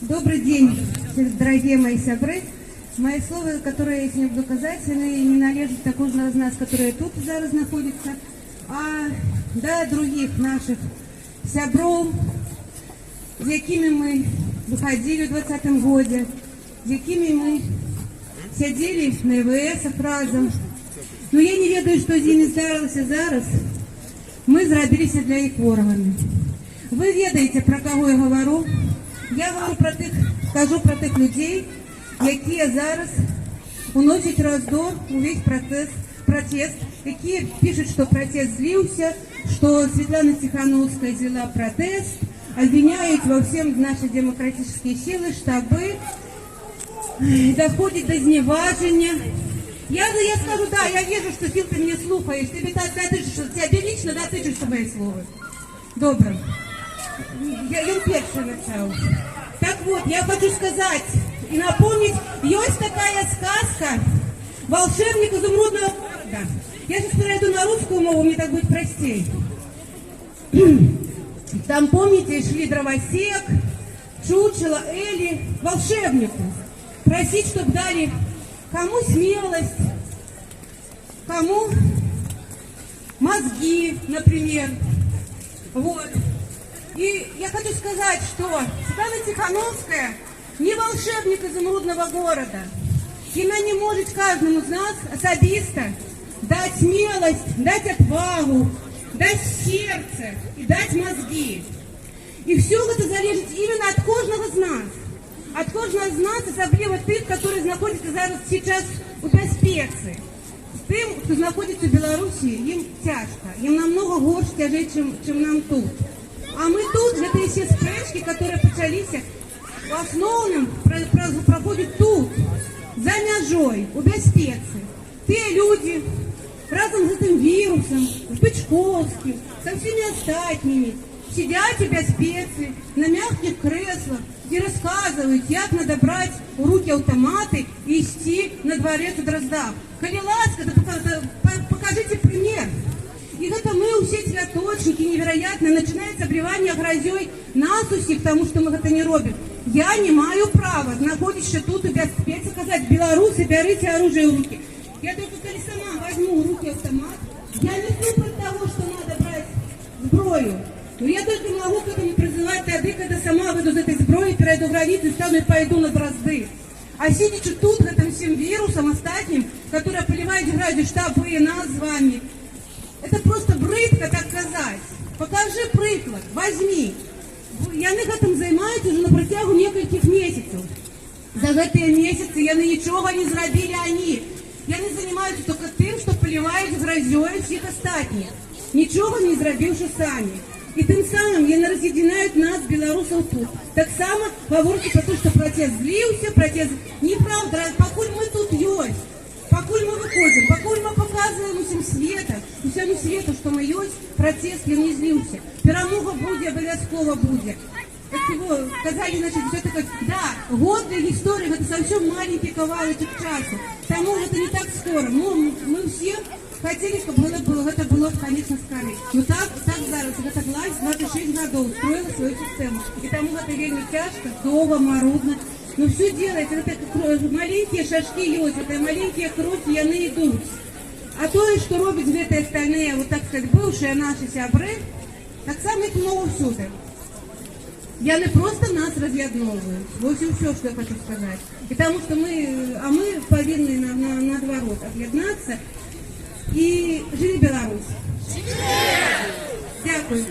Добрый день, дорогие мои сябры. Мои слова, которые я сегодня буду казати, вони не належать до кожного з нас, которые тут зараз знаходяться, а до других наших сябров, з якими мы выходили в 2020 году, з якими мы сидели на ІВС разом. Но я не ведаю, что з ними здарилося зараз. Мы зробилися для їх ворогами. Ви ведаєте, про кого я говорю. Я говорю про тих, скажу про тих людей, які зараз уносять раздор увесь протест, які пишуть, що протест злився, що Светлана Тихановская взяла протест, обвиняют во всем наши демократические силы, штабы, доходит до зневажения. Я скажу, да, я вижу, что Фил, ты меня слухаешь, тебе лично дотычешься мои слова. Добро. Я перший начал. Так вот, я хочу сказать и напомнить, есть такая сказка «Волшебник изумрудного города». Я сейчас перейду на русскую мову, мне так будет простей. Там, помните, шли дровосек, чучело, Эли, волшебнику. Просить, чтобы дали кому смелость, кому мозги, например. Вот. И я хочу сказать, что Светлана Тихановская не волшебник изумрудного города. И она не может каждому из нас особисто дать смелость, дать отвагу, дать сердце и дать мозги. И все это зависит именно от каждого из нас. От каждого из нас, особенно тих, которые находятся сейчас у безпеці. Тим, хто знаходиться в Білорусі, їм тяжко. Їм намного горше, тяжелее, чем нам тут. А мы тут, это все спречки, которые почалися, в основном проходят тут, за мяжой, у безпеці. Те люди, разом с этим вирусом, с Бычковским, со всеми остальными, сидят у безпеці, на мягких креслах, где рассказывают, как надо брать в руки автоматы и идти на дворец у Дроздов. Коли ласка, покажите пример. И это мы, все цветочники, невероятно, начинается обливание грозей нас усіх, потому что мы это не робим. Я не маю права находиться тут и безпеці сказать, белорусы, берите оружие в руки. Я только коли сама возьму в руки автомат, я не против того, что надо брать зброю. Но я только могу к этому призывать тогда, когда сама выйду из этой зброи, перейду границу и стану и пойду на Дрозды. А сидячи тут, к этим всем вирусам остальным, которые поливают грязью штабы и нас с вами, это просто брыдко так казать. Покажи приклад, возьми. Яны гэтым займаюцца уже на протягу нескольких месяцев. За гэтыя месяцы яны ничего не зрабілі они. Яны занимаются только тем, что поливают грязёй всех остальных. Ничего не зрабіўшы сами. И тем самым яны разъединяют нас, белорусов, тут. Так само говорите про то, что протест злился, протест... Неправда, покуль мы тут есть, покуль мы выходим, покуль мы показываем всему свету, что мы есть, протест я не злился. Перемога будет, обовязково будет. Сказали, значит, все такое, да, год для истории, это совсем маленький ковалочек часу. Тому это не так скоро. Мы все хотели, чтобы это было, конечно, скорее. Но так зараз, эта власть 26 годов строила свою систему. И тому это вельми тяжко, долго, марудно. Но все делается, это маленькие шажки есть, это маленькие кроки, яны идут. А то, что робят где-то остальные, вот так сказать, бывшие наши сябры, так само их много всюду. Яны просто нас разъедновывают. Вот все, что я хочу сказать. И потому что мы повинны наоборот объединяться. И живи Беларусь! Дякую!